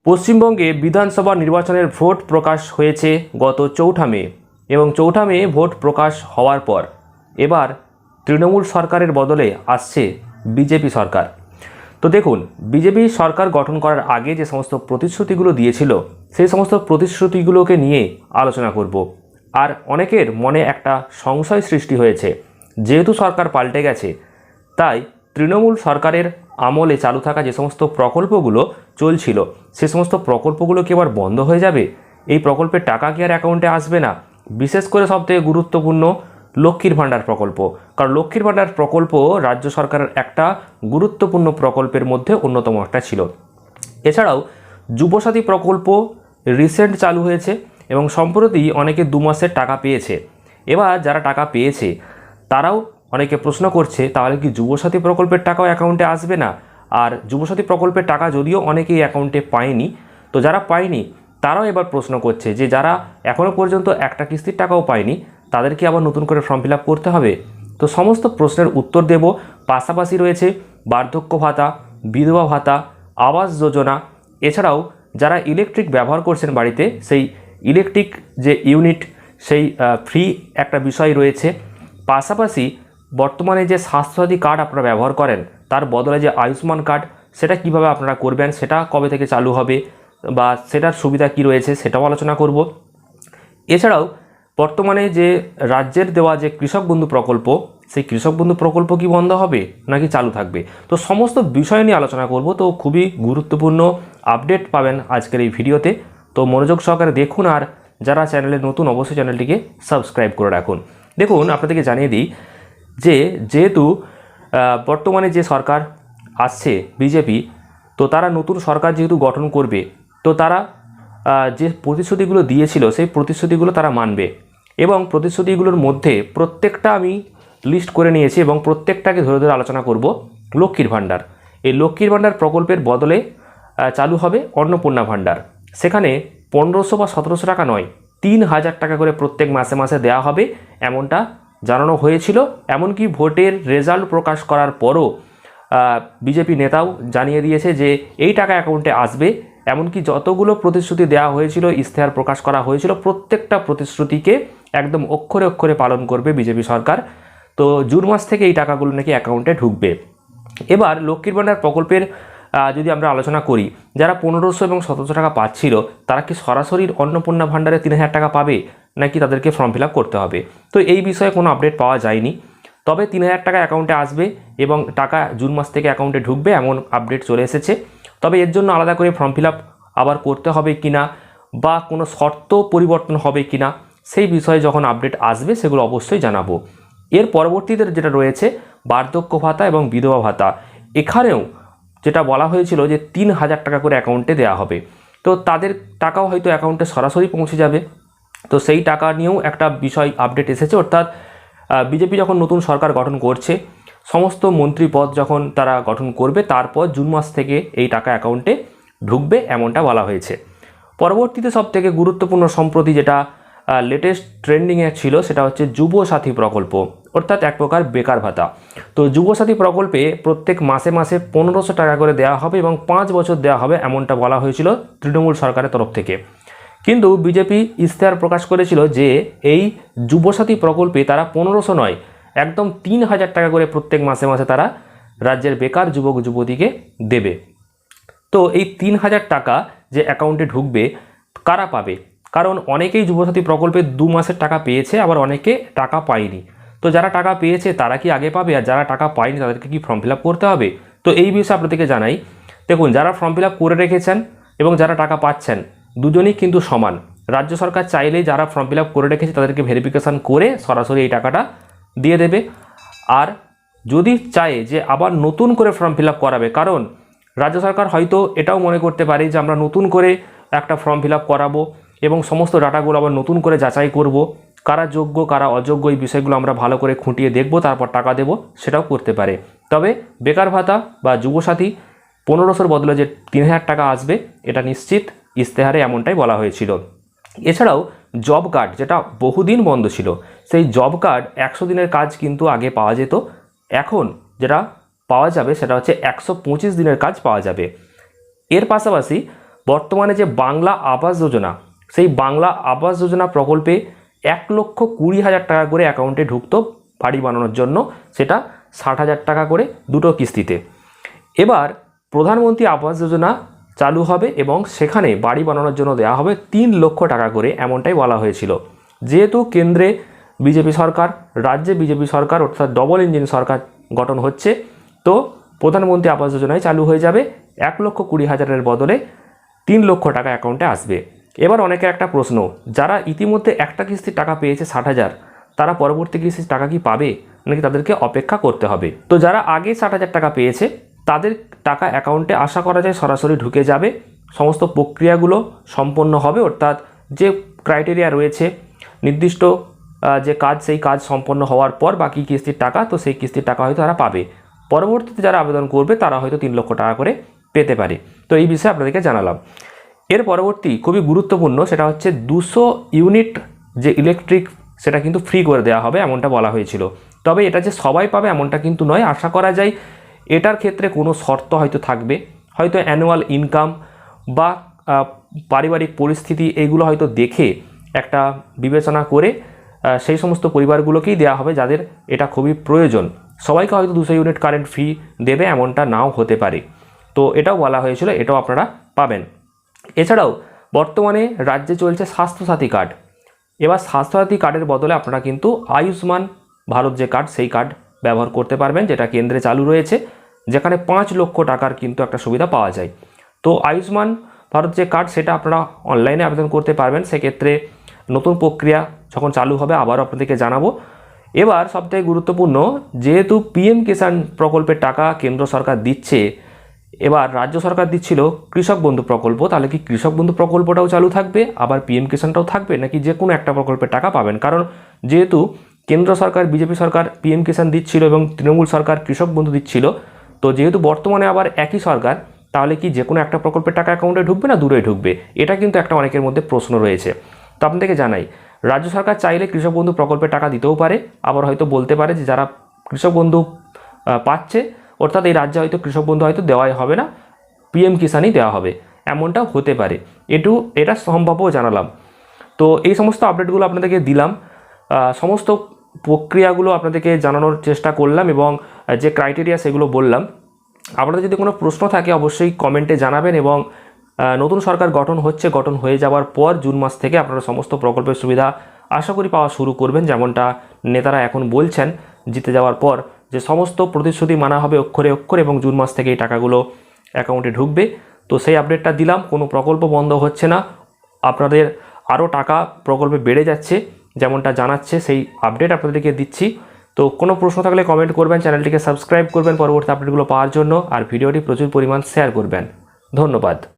পশ্চিমবঙ্গে বিধানসভা নির্বাচনের ভোট প্রকাশ হয়েছে গত 4 মে এবং 4 মে ভোট প্রকাশ হওয়ার পর এবার তৃণমূল সরকারের বদলে আসছে বিজেপি সরকার। তো দেখুন, বিজেপি সরকার গঠন করার আগে যে সমস্ত প্রতিশ্রুতিগুলো দিয়েছিল সেই সমস্ত প্রতিশ্রুতিগুলোকে নিয়ে আলোচনা করব। আর অনেকের মনে একটা সংশয় সৃষ্টি হয়েছে, যেহেতু সরকার পাল্টে গেছে তাই তৃণমূল সরকারের আমলে চালু থাকা যে সমস্ত প্রকল্পগুলো চলছিল সে সমস্ত প্রকল্পগুলো কি আবার বন্ধ হয়ে যাবে? এই প্রকল্পের টাকা কি আর অ্যাকাউন্টে আসবে না? বিশেষ করে সবথেকে গুরুত্বপূর্ণ লক্ষ্মীর ভাণ্ডার প্রকল্প, কারণ লক্ষ্মীর ভাণ্ডার প্রকল্প রাজ্য সরকারের একটা গুরুত্বপূর্ণ প্রকল্পের মধ্যে অন্যতম একটা ছিল। এছাড়াও যুবসাথী প্রকল্প রিসেন্ট চালু হয়েছে এবং সম্প্রতি অনেকে 2 মাসের টাকা পেয়েছে। এবার যারা টাকা পেয়েছে তারাও অনেকে প্রশ্ন করছে, তাহলে কি যুবসাথী প্রকল্পের টাকাও অ্যাকাউন্টে আসবে না? আর যুবসাথী প্রকল্পের টাকা যদিও অনেকেই অ্যাকাউন্টে পায়নি, তো যারা পায়নি তারাও এবার প্রশ্ন করছে যে যারা এখনও পর্যন্ত একটা কিস্তির টাকাও পায়নি তাদের কি আবার নতুন করে ফর্ম ফিল আপ করতে হবে? তো সমস্ত প্রশ্নের উত্তর দেব। পাশাপাশি রয়েছে বার্ধক্য ভাতা, বিধবা ভাতা, আবাস যোজনা, এছাড়াও যারা ইলেকট্রিক ব্যবহার করছেন বাড়িতে সেই ইলেকট্রিক যে ইউনিট সেই ফ্রি একটা বিষয় রয়েছে। পাশাপাশি বর্তমানে যে স্বাস্থ্যসাথী কার্ড আপনারা ব্যবহার করেন তার বদলে যে আয়ুষ্মান কার্ড সেটা কিভাবে আপনারা করবেন, সেটা কবে থেকে চালু হবে বা সেটার সুবিধা কি রয়েছে সেটাও আলোচনা করব। এছাড়াও বর্তমানে যে রাজ্যের দেওয়া যে কৃষক বন্ধু প্রকল্প সেই কৃষক বন্ধু প্রকল্প কি বন্ধ হবে নাকি চালু থাকবে, তো সমস্ত বিষয় নিয়ে আলোচনা করব। তো খুবই গুরুত্বপূর্ণ আপডেট পাবেন আজকের এই ভিডিওতে, তো মনোযোগ সহকারে দেখুন। আর যারা চ্যানেলে নতুন অবশ্যই চ্যানেলটিকে সাবস্ক্রাইব করে রাখুন। দেখুন, আপনাদেরকে জানিয়ে দিই যে যেহেতু বর্তমানে যে সরকার আসছে বিজেপি, তো তারা নতুন সরকার যেহেতু গঠন করবে তো তারা যে প্রতিশ্রুতিগুলো দিয়েছিল সেই প্রতিশ্রুতিগুলো তারা মানবে এবং প্রতিশ্রুতিগুলোর মধ্যে প্রত্যেকটা আমি লিস্ট করে নিয়েছি এবং প্রত্যেকটাকে ধরে ধরে আলোচনা করব। লক্ষ্মীর ভাণ্ডার, এই লক্ষ্মীর ভাণ্ডার প্রকল্পের বদলে চালু হবে অন্নপূর্ণা ভাণ্ডার। সেখানে 1500 বা 1700 টাকা নয়, 3000 টাকা করে প্রত্যেক মাসে মাসে দেওয়া হবে এমনটা জানানো হয়েছিল। এমনকি ভোটের রেজাল্ট প্রকাশ করার পরও বিজেপি নেতাও জানিয়ে দিয়েছে যে এই টাকা অ্যাকাউন্টে আসবে। এমনকি যতগুলো প্রতিশ্রুতি দেওয়া হয়েছিল, ইশতেহার প্রকাশ করা হয়েছিল, প্রত্যেকটা প্রতিশ্রুতিকে একদম অক্ষরে অক্ষরে পালন করবে বিজেপি সরকার। তো জুন মাস থেকে এই টাকাগুলো নাকি অ্যাকাউন্টে ঢুকবে। এবার লক্ষ্মীর ভাণ্ডার প্রকল্পের যদি আমরা আলোচনা করি, যারা 1500 এবং 1700 টাকা পাচ্ছিল তারা কি সরাসরি অন্নপূর্ণা ভাণ্ডারে 3000 টাকা পাবে নাকি তাদেরকে ফর্ম ফিল আপ করতে হবে? তো এই বিষয়ে কোনো আপডেট পাওয়া যায়নি, তবে 3000 টাকা অ্যাকাউন্টে আসবে এবং টাকা জুন মাস থেকে অ্যাকাউন্টে ঢুকবে এমন আপডেট চলে এসেছে। তবে এর জন্য আলাদা করে ফর্ম ফিল আপ আবার করতে হবে কিনা বা কোনো শর্ত পরিবর্তন হবে কিনা সেই বিষয়ে যখন আপডেট আসবে সেগুলো অবশ্যই জানাবো। এর পরবর্তীতে যেটা রয়েছে বার্ধক্য ভাতা এবং বিধবা ভাতা, এখানেও যেটা বলা হয়েছিল যে 3000 টাকা করে অ্যাকাউন্টে দেওয়া হবে, তো তাদের টাকাও হয়তো অ্যাকাউন্টে সরাসরি পৌঁছে যাবে। তো সেই টাকা নিয়েও একটা বিষয় আপডেট এসেছে, অর্থাৎ বিজেপি যখন নতুন সরকার গঠন করছে, সমস্ত মন্ত্রী পদ যখন তারা গঠন করবে তারপর জুন মাস থেকে এই টাকা অ্যাকাউন্টে ঢুকবে এমনটা বলা হয়েছে। পরবর্তীতে সবথেকে গুরুত্বপূর্ণ সম্প্রতি যেটা লেটেস্ট ট্রেন্ডিংয়ে ছিল সেটা হচ্ছে যুবসাথী প্রকল্প, অর্থাৎ এক প্রকার বেকার ভাতা। তো যুবসাথী প্রকল্পে প্রত্যেক মাসে মাসে 1500 টাকা করে দেওয়া হবে এবং 5 বছর দেওয়া হবে এমনটা বলা হয়েছিল তৃণমূল সরকারের তরফ থেকে। কিন্তু বিজেপি ইশতেহার প্রকাশ করেছিল যে এই যুবসাথী প্রকল্পে তারা 1500 নয়, একদম 3000 টাকা করে প্রত্যেক মাসে মাসে তারা রাজ্যের বেকার যুবক যুবতীকে দেবে। তো এই 3000 টাকা যে অ্যাকাউন্টে ঢুকবে কারা পাবে? কারণ অনেকেই যুবসাথী প্রকল্পে 2 মাসের টাকা পেয়েছে, আবার অনেকে টাকা পায়নি। তো যারা টাকা পেয়েছে তারা কি আগে পাবে, আর যারা টাকা পায়নি তাদেরকে কি ফর্ম ফিল আপ করতে হবে? তো এই বিষয়ে আপনাদেরকে জানাই। দেখুন, যারা ফর্ম ফিল আপ করে রেখেছেন এবং যারা টাকা পাচ্ছেন দুজনেই কিন্তু সমান। রাজ্য সরকার চাইলেই যারা ফর্ম ফিল আপ করে রেখেছে তাদেরকে ভেরিফিকেশান করে সরাসরি এই টাকাটা দিয়ে দেবে। আর যদি চায় যে আবার নতুন করে ফর্ম ফিল আপ করাবে, কারণ রাজ্য সরকার হয়তো এটাও মনে করতে পারে যে আমরা নতুন করে একটা ফর্ম ফিল আপ করাবো এবং সমস্ত ডাটাগুলো আবার নতুন করে যাচাই করব, কারা যোগ্য কারা অযোগ্য এই বিষয়গুলো আমরা ভালো করে খুঁটিয়ে দেখব, তারপর টাকা দেব, সেটাও করতে পারে। তবে বেকার ভাতা বা যুবসাথী 1500-র বদলে যে 3000 টাকা আসবে এটা নিশ্চিত, ইশতেহারে এমনটাই বলা হয়েছিল। এছাড়াও জব কার্ড, যেটা বহুদিন বন্ধ ছিল, সেই জব কার্ড 100 দিনের কাজ কিন্তু আগে পাওয়া যেত, এখন যেটা পাওয়া যাবে সেটা হচ্ছে 125 দিনের কাজ পাওয়া যাবে। এর পাশাপাশি বর্তমানে যে বাংলা আবাস যোজনা, সেই বাংলা আবাস যোজনা প্রকল্পে 1,20,000 টাকা করে অ্যাকাউন্টে ঢুকতো বাড়ি বানানোর জন্য, সেটা 60,000 টাকা করে দুটো কিস্তিতে। এবার প্রধানমন্ত্রী আবাস যোজনা চালু হবে এবং সেখানে বাড়ি বানানোর জন্য দেওয়া হবে 3 লক্ষ টাকা করে, এমনটাই বলা হয়েছিল। যেহেতু কেন্দ্রে বিজেপি সরকার, রাজ্যে বিজেপি সরকার, অর্থাৎ ডবল ইঞ্জিন সরকার গঠন হচ্ছে, তো প্রধানমন্ত্রী আবাস যোজনায় চালু হয়ে যাবে। 1,20,000-এর বদলে 3 লক্ষ টাকা অ্যাকাউন্টে আসবে। এবার অনেকের একটা প্রশ্ন, যারা ইতিমধ্যে একটা কিস্তির টাকা পেয়েছে 60,000, তারা পরবর্তী কিস্তির টাকা কি পাবে নাকি তাদেরকে অপেক্ষা করতে হবে? তো যারা আগে 60,000 টাকা পেয়েছে তাদের টাকা অ্যাকাউন্টে আশা করা যায় সরাসরি ঢুকে যাবে। সমস্ত প্রক্রিয়াগুলো সম্পন্ন হবে, অর্থাৎ যে ক্রাইটেরিয়া রয়েছে নির্দিষ্ট যে কাজ, সেই কাজ সম্পন্ন হওয়ার পর বাকি কিস্তির টাকা, তো সেই কিস্তির টাকা হয়তো তারা পাবে। পরবর্তীতে যারা আবেদন করবে তারা হয়তো 3 লক্ষ টাকা করে পেতে পারে। তো এই বিষয়ে আপনাদেরকে জানালাম। এর পরবর্তী খুবই গুরুত্বপূর্ণ, সেটা হচ্ছে 200 ইউনিট যে ইলেকট্রিক, সেটা কিন্তু ফ্রি করে দেওয়া হবে, এমনটা বলা হয়েছিল। তবে এটা যে সবাই পাবে এমনটা কিন্তু নয়। আশা করা যায় এটার ক্ষেত্রে কোনো শর্ত হয়তো থাকবে, হয়তো অ্যানুয়াল ইনকাম বা পারিবারিক পরিস্থিতি, এইগুলো হয়তো দেখে একটা বিবেচনা করে সেই সমস্ত পরিবারগুলোকেই দেওয়া হবে যাদের এটা খুবই প্রয়োজন। সবাইকে হয়তো 200 ইউনিট কারেন্ট ফ্রি দেবে এমনটা নাও হতে পারে। তো এটাও বলা হয়েছিল, এটাও আপনারা পাবেন। এছাড়াও বর্তমানে রাজ্যে চলছে স্বাস্থ্যসাথী কার্ড। এবার স্বাস্থ্যসাথী কার্ডের বদলে আপনারা কিন্তু আয়ুষ্মান ভারত যে কার্ড, সেই কার্ড ব্যবহার করতে পারবেন, যেটা কেন্দ্রে চালু রয়েছে, যেখানে 5 লক্ষ টাকার কিন্তু একটা সুবিধা পাওয়া যায়। তো আয়ুষ্মান ভারত যে কার্ড, সেটা আপনারা অনলাইনে আবেদন করতে পারবেন। সেক্ষেত্রে নতুন প্রক্রিয়া যখন চালু হবে আবারও আপনাদেরকে জানাবো। এবার সবথেকে গুরুত্বপূর্ণ, যেহেতু পিএম কিষাণ প্রকল্পের টাকা কেন্দ্র সরকার দিচ্ছে, এবার রাজ্য সরকার দিচ্ছিল কৃষক বন্ধু প্রকল্প, তাহলে কি কৃষক বন্ধু প্রকল্পটাও চালু থাকবে, আবার পিএম কিষাণটাও থাকবে, নাকি যে কোনো একটা প্রকল্পের টাকা পাবেন? কারণ যেহেতু কেন্দ্র সরকার বিজেপি সরকার পিএম কিষাণ দিচ্ছিল এবং তৃণমূল সরকার কৃষক বন্ধু দিচ্ছিল, তো যেহেতু বর্তমানে আবার একই সরকার, তাহলে কি যে কোনো একটা প্রকল্পের টাকা অ্যাকাউন্টে ঢুকবে না দূরে ঢুকবে? এটা কিন্তু একটা অনেকের মধ্যে প্রশ্ন রয়েছে। তো আপনাদেরকে জানাই, রাজ্য সরকার চাইলে কৃষক বন্ধু প্রকল্পের টাকা দিতেও পারে, আবার হয়তো বলতে পারে যে যারা কৃষক বন্ধু পাচ্ছে, অর্থাৎ এই রাজ্যে হয়তো কৃষক বন্ধু হয়তো দেওয়াই হবে না, পিএম কিষাণই দেওয়া হবে, এমনটাও হতে পারে। এটা সম্ভবও জানালাম। তো এই সমস্ত আপডেটগুলো আপনাদেরকে দিলাম, সমস্ত প্রক্রিয়াগুলো আপনাদেরকে জানানোর চেষ্টা করলাম এবং যে ক্রাইটেরিয়া সেগুলো বললাম। আপনাদের যদি কোনো প্রশ্ন থাকে অবশ্যই কমেন্টে জানাবেন এবং নতুন সরকার গঠন হয়ে যাওয়ার পর জুন মাস থেকে আপনারা সমস্ত প্রকল্পের সুবিধা আশা করি পাওয়া শুরু করবেন, যেমনটা নেতারা এখন বলছেন জিতে যাওয়ার পর, যে সমস্ত প্রতিশ্রুতি মানা হবে অক্ষরে অক্ষরে এবং জুন মাস থেকে এই টাকাগুলো অ্যাকাউন্টে ঢুকবে। তো সেই আপডেটটা দিলাম। কোনো প্রকল্প বন্ধ হচ্ছে না, আপনাদের আরও টাকা প্রকল্পে বেড়ে যাচ্ছে, যেমনটা জানাচ্ছে সেই আপডেট আপনাদেরকে দিচ্ছি। তো কোনো প্রশ্ন থাকলে কমেন্ট করবেন, চ্যানেলটিকে সাবস্ক্রাইব করবেন পরবর্তী আপডেটগুলো পাওয়ার জন্য, আর ভিডিওটি প্রচুর পরিমাণ শেয়ার করবেন। ধন্যবাদ।